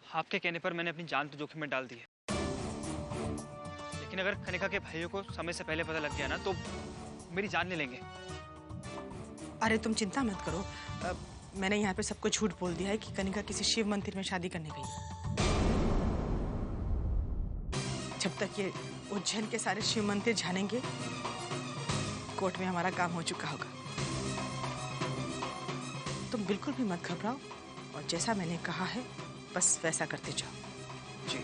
आपके कहने पर मैंने अपनी जान तो जोखिम में डाल दी है, लेकिन अगर कनिका के भाइयों को समय से पहले पता लग गया ना तो मेरी जान ले लेंगे। अरे तुम चिंता मत करो। मैंने यहाँ पे सबको झूठ बोल दिया है कि कनिका किसी शिव मंदिर में शादी करने गई। जब तक ये उज्जैन के सारे शिव मंदिर जानेंगे, कोर्ट में हमारा काम हो चुका होगा। तुम बिल्कुल भी मत घबराओ और जैसा मैंने कहा है बस वैसा करते जाओ। जी।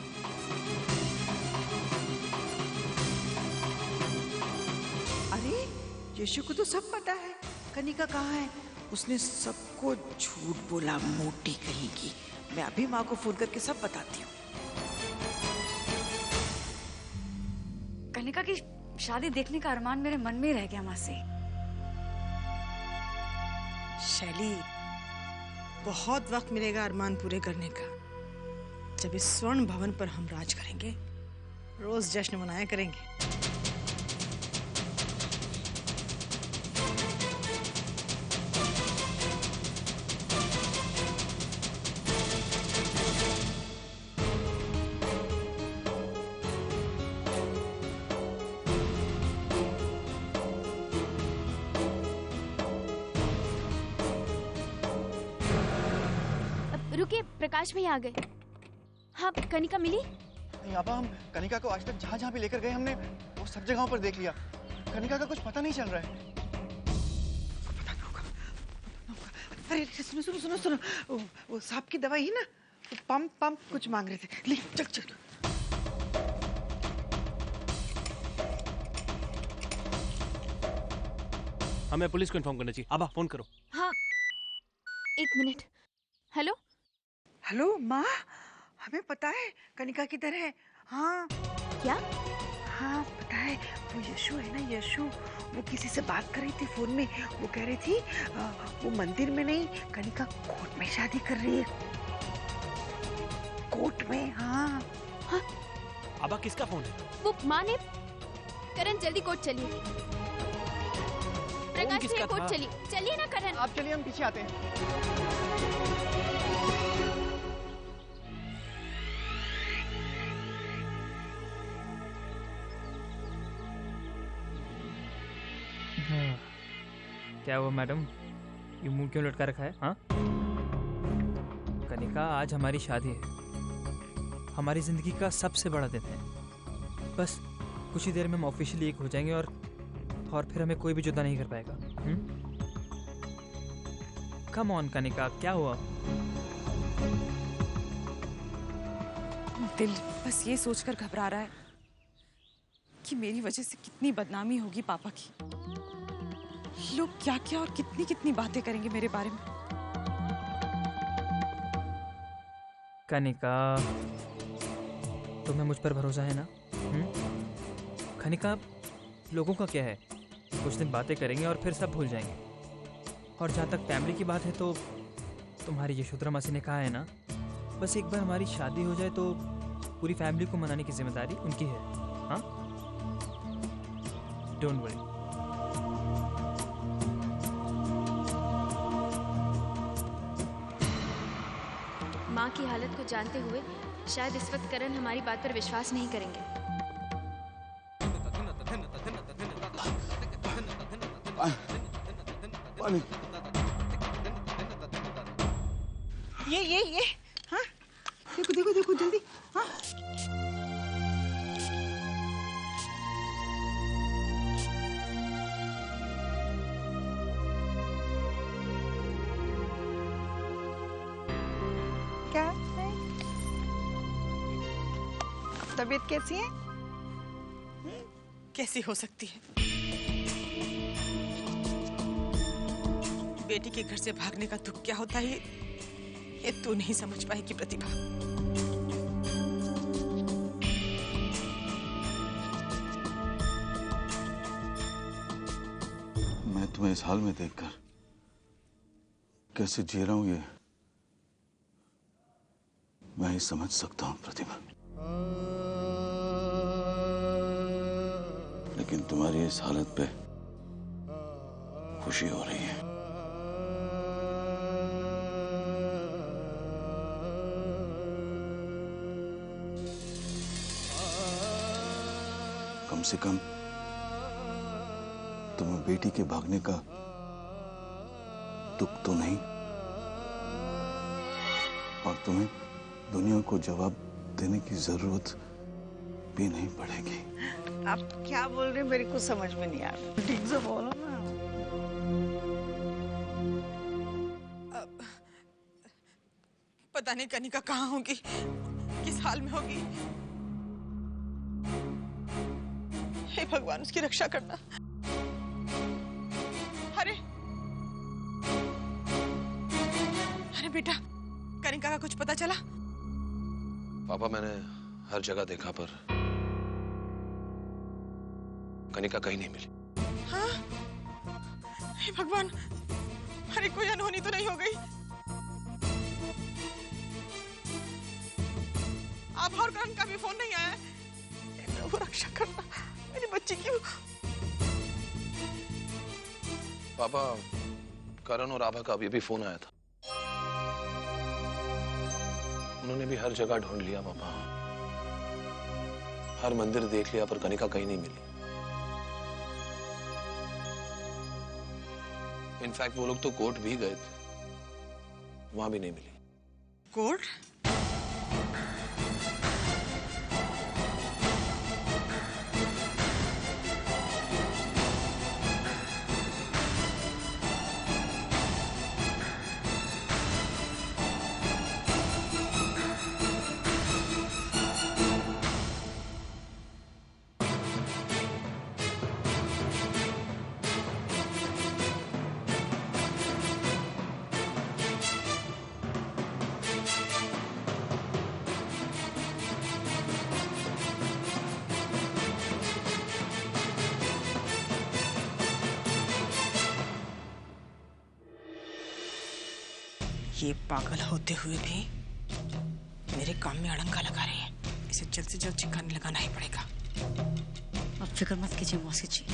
अरे यशु को तो सब पता है कनिका कहाँ है। उसने सबको झूठ बोला, मोटी कहीं की। मैं अभी माँ को फोन करके सब बताती हूँ। कनिका की शादी देखने का अरमान मेरे मन में रह गया मासी। शैली, बहुत वक्त मिलेगा अरमान पूरे करने का। जब इस स्वर्ण भवन पर हम राज करेंगे, रोज जश्न मनाया करेंगे। रुकिए, प्रकाश भैया आ गए। हाँ, कनिका मिली? नहीं आबा, हम कनिका को आज तक जहाँ जहाँ भी लेकर गए हमने वो सब जगहों पर देख लिया। कनिका का कुछ पता नहीं चल रहा है। पता ना होगा। अरे सुनो सुनो सुनो सुनो, वो सांप की दवाई है ना, तो पंप कुछ मांग रहे थे। ले चल चल। हमें पुलिस को इन्फॉर्म करना चाहिए। आबा फोन करो। हाँ, एक मिनट। हेलो हेलो माँ, हमें पता है कनिका किधर है। हाँ क्या? हाँ पता है, वो यशु है ना, यशु, वो किसी से बात कर रही थी फोन में। वो कह रही थी वो मंदिर में नहीं, कनिका कोर्ट में शादी कर रही है। कोर्ट में। हाँ हाँ। आबा किसका फोन है? वो माँ ने। करण जल्दी कोर्ट चलिए। प्रकाश भैया कोर्ट चलिए। चलिए ना करण। आप चलिए, हम पीछे आते हैं। क्या हुआ मैडम, ये मुंह क्यों लटका रखा है? हाँ कनिका, आज हमारी शादी है, हमारी जिंदगी का सबसे बड़ा दिन है। बस कुछ ही देर में हम ऑफिशियली एक हो जाएंगे और फिर हमें कोई भी जुदा नहीं कर पाएगा। कम ऑन कनिका, क्या हुआ? दिल बस ये सोचकर घबरा रहा है कि मेरी वजह से कितनी बदनामी होगी पापा की। लोग क्या क्या और कितनी कितनी बातें करेंगे मेरे बारे में। कनिका, तुम्हें मुझ पर भरोसा है ना? कनिका, लोगों का क्या है, कुछ दिन बातें करेंगे और फिर सब भूल जाएंगे। और जहाँ तक फैमिली की बात है तो तुम्हारी यशोधरा मासी ने कहा है ना, बस एक बार हमारी शादी हो जाए तो पूरी फैमिली को मनाने की जिम्मेदारी उनकी है। हाँ, डोंट वरी। माँ की हालत को जानते हुए शायद इस वक्त करण हमारी बात पर विश्वास नहीं करेंगे। पानी। ये हाँ, देखो देखो देखो जल्दी। हाँ क्या है? अब तबीयत कैसी है? कैसी हो सकती है? बेटी के घर से भागने का दुख क्या होता है ये तू नहीं समझ पाएगी प्रतिभा। मैं तुम्हें इस हाल में देखकर कैसे जी रहा हूं ये मैं ही समझ सकता हूं प्रतिभा, लेकिन तुम्हारी इस हालत पे खुशी हो रही है। कम से कम तुम्हें बेटी के भागने का दुख तो नहीं, और तुम्हें दुनिया को जवाब देने की जरूरत भी नहीं पड़ेगी। आप क्या बोल रहे हैं मेरे को समझ में नहीं आ रहा, ठीक से बोलो ना। पता नहीं कनिका कहाँ होगी, किस हाल में होगी। हे भगवान, उसकी रक्षा करना। अरे अरे बेटा, कनिका का कुछ पता चला? पापा, मैंने हर जगह देखा पर कनिका कहीं नहीं मिली। हाँ? हे भगवान, अरे कोई अनहोनी तो नहीं हो गई? आप और करण का भी फोन नहीं आया? प्रभु रक्षा करना मेरी बच्ची की। पापा, करण और आभा का अभी भी फोन आया था। उन्होंने भी हर जगह ढूंढ लिया पापा, हर मंदिर देख लिया पर कनिका कहीं नहीं मिली। इनफैक्ट वो लोग तो कोर्ट भी गए थे, वहां भी नहीं मिली। कोर्ट? ये पागल होते हुए भी मेरे काम में अड़ंगा लगा रही है। इसे जल्द से जल्द ठिकाने लगाना ही पड़ेगा। अब फिक्र मत कीजिए मौसी जी,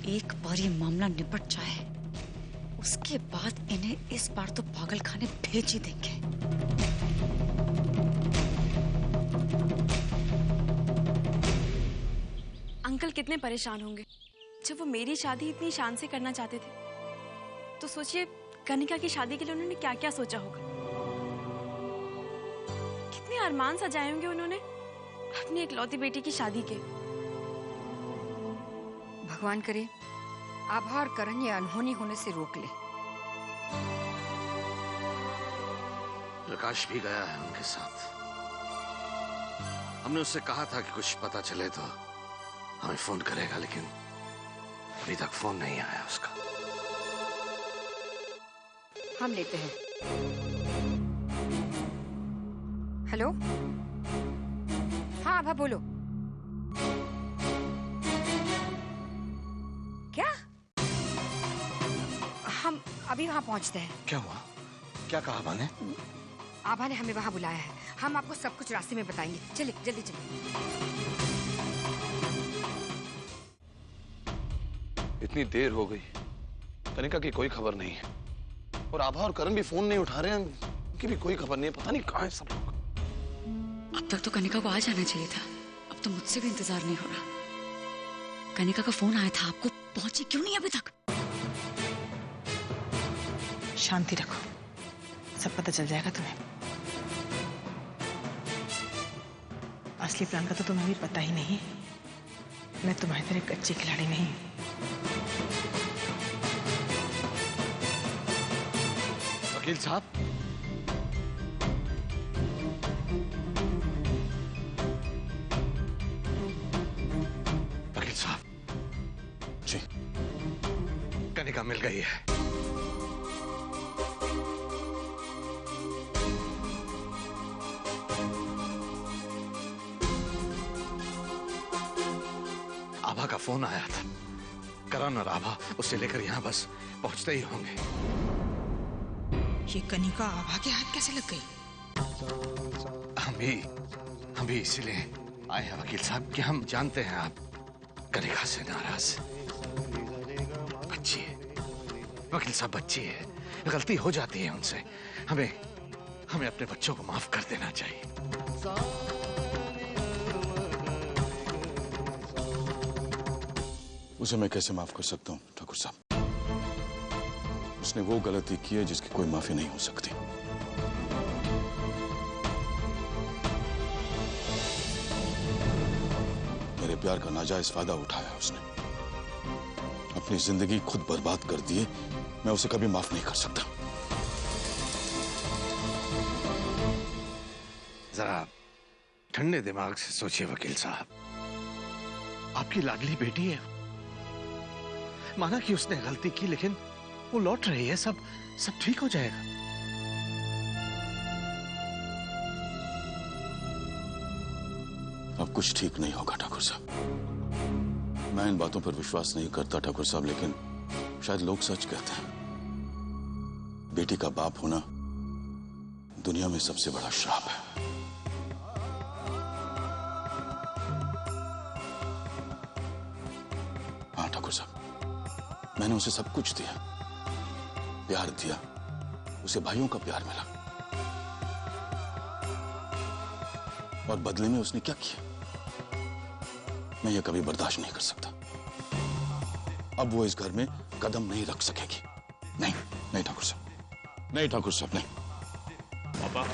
एक बार ये मामला निपट जाए उसके बाद इन्हें इस बार तो पागल खाने भेज ही देंगे। अंकल कितने परेशान होंगे जब वो मेरी शादी इतनी शान से करना चाहते थे, तो सोचिए कनिका की शादी के लिए उन्होंने क्या क्या सोचा होगा। कितने अरमान सजाए होंगे उन्होंने अपनी इकलौती बेटी की शादी के। भगवान करे आभा और करण ये अनहोनी होने से रोक ले। प्रकाश भी गया है उनके साथ। हमने उससे कहा था कि कुछ पता चले तो हमें फोन करेगा, लेकिन अभी तक फोन नहीं आया उसका। हम लेते हैं। हेलो, हाँ आभा बोलो। क्या? हम अभी वहां पहुंचते हैं। क्या हुआ? क्या कहा आभा ने? आभा ने हमें वहां बुलाया है, हम आपको सब कुछ रास्ते में बताएंगे। चलिए जल्दी चलिए। इतनी देर हो गई, कनिका की कोई खबर नहीं है, और आभा और करण भी फोन नहीं उठा रहे हैं, उनकी भी कोई खबर नहीं है। पता नहीं कहाँ है सब लोग। अब तक तो कनिका को आ जाना चाहिए था, अब तो मुझसे भी इंतजार नहीं हो रहा। कनिका का फोन आया था, आपको पहुंची क्यों नहीं अभी तक? शांति रखो, सब पता चल जाएगा तुम्हें। असली प्लान का तो तुम्हें भी पता ही नहीं। मैं तुम्हारी तरह कच्ची खिलाड़ी नहीं। वकील साहब, वकील साहब जी, कनिका मिल गई है। आभा का फोन आया था। करण और आभा उसे लेकर यहाँ बस पहुंचते ही होंगे। ये कनिका आभा के हाथ कैसे लग गई? हम भी इसीलिए आए हैं वकील साहब कि हम जानते हैं आप कनिका से नाराज। बच्ची है वकील साहब, बच्ची है, गलती हो जाती है उनसे। हमें अपने बच्चों को माफ कर देना चाहिए। उसे मैं कैसे माफ कर सकता हूँ ठाकुर साहब? उसने वो गलती की है जिसकी कोई माफी नहीं हो सकती। मेरे प्यार का नाजायज फायदा उठाया उसने, अपनी जिंदगी खुद बर्बाद कर दी है। मैं उसे कभी माफ नहीं कर सकता। जरा ठंडे दिमाग से सोचिए वकील साहब, आपकी लाडली बेटी है। माना कि उसने गलती की, लेकिन वो लौट रही है। सब ठीक हो जाएगा। अब कुछ ठीक नहीं होगा ठाकुर साहब। मैं इन बातों पर विश्वास नहीं करता ठाकुर साहब, लेकिन शायद लोग सच कहते हैं। बेटी का बाप होना दुनिया में सबसे बड़ा श्राप है। हाँ ठाकुर साहब, मैंने उसे सब कुछ दिया, प्यार दिया, उसे भाइयों का प्यार मिला, और बदले में उसने क्या किया मैं यह कभी बर्दाश्त नहीं कर सकता। अब वो इस घर में कदम नहीं रख सकेगी। नहीं नहीं ठाकुर साहब, नहीं ठाकुर साहब, नहीं। पापा,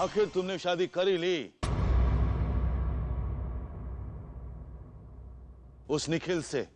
आखिर तुमने शादी कर ही ली उस निखिल से।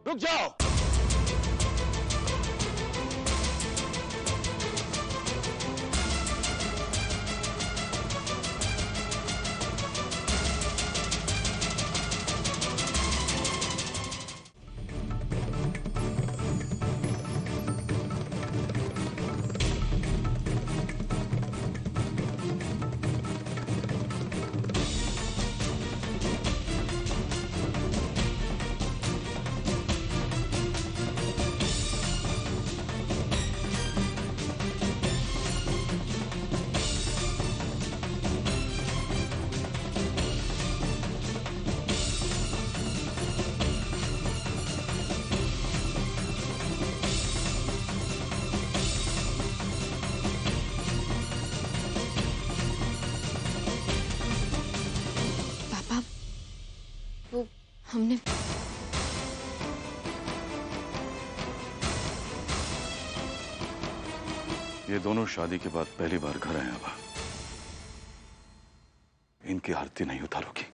रुक जाओ। हमने ये दोनों शादी के बाद पहली बार घर आए आबा। इनकी आरती नहीं उतारोगी?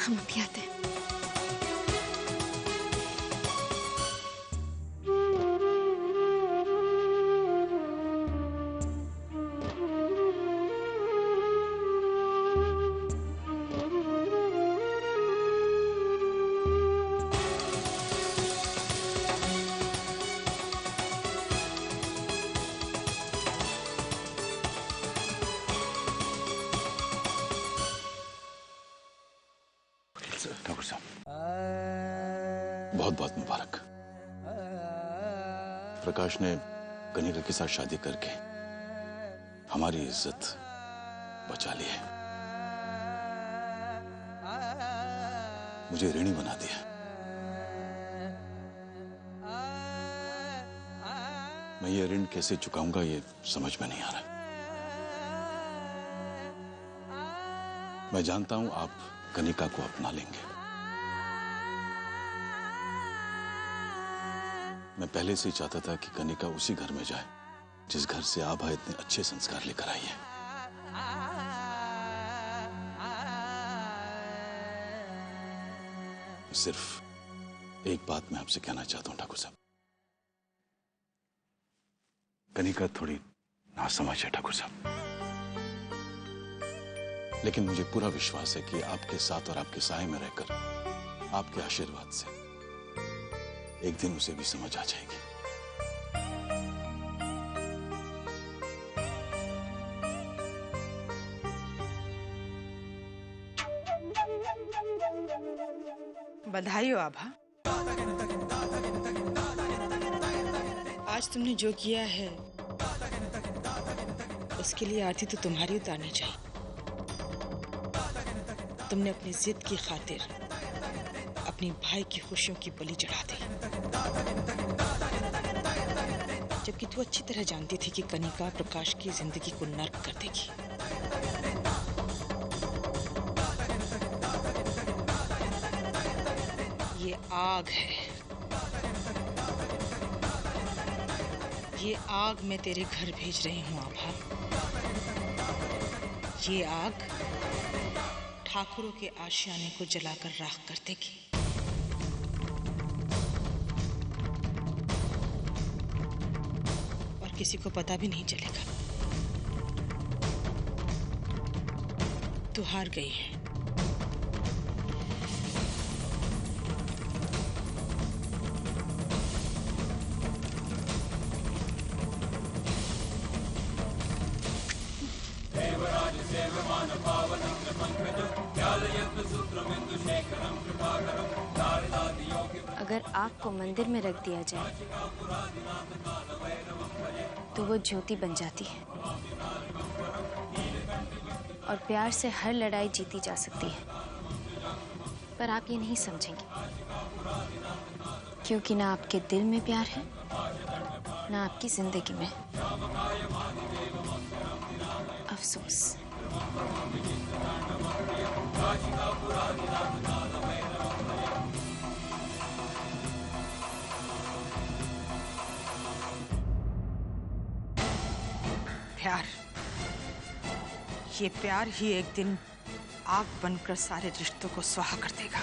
हम अभी आते हैं। ठाकुर साहब, बहुत बहुत मुबारक। प्रकाश ने कनिका के साथ शादी करके हमारी इज्जत बचा ली है, मुझे ऋणी बना दिया। मैं ये ऋण कैसे चुकाऊंगा ये समझ में नहीं आ रहा। मैं जानता हूं आप कनिका को अपना लेंगे। मैं पहले से ही चाहता था कि कनिका उसी घर में जाए जिस घर से आभा इतने अच्छे संस्कार लेकर आई है। सिर्फ एक बात मैं आपसे कहना चाहता हूं ठाकुर साहब, कनिका थोड़ी नासमझ है ठाकुर साहब, लेकिन मुझे पूरा विश्वास है कि आपके साथ और आपके साए में रहकर आपके आशीर्वाद से एक दिन उसे भी समझ आ जाएगी। बधाई हो आभा। आज तुमने जो किया है उसके लिए आरती तो तुम्हारी उतारनी चाहिए। तुमने अपनी जिद की खातिर अपने भाई की खुशियों की बलि चढ़ा दी, जबकि तू अच्छी तरह जानती थी कि कनिका प्रकाश की जिंदगी को नर्क कर देगी। ये आग है, ये आग मैं तेरे घर भेज रही हूँ आभा। ये आग ठाकुरों के आशियाने को जलाकर राख कर देगी। और किसी को पता भी नहीं चलेगा। तू हार गई है। अगर आग को मंदिर में रख दिया जाए तो वो ज्योति बन जाती है और प्यार से हर लड़ाई जीती जा सकती है। पर आप ये नहीं समझेंगे क्योंकि ना आपके दिल में प्यार है ना आपकी जिंदगी में। अफसोस। प्यार, ये प्यार ही एक दिन आग बनकर सारे रिश्तों को स्वाहा कर देगा।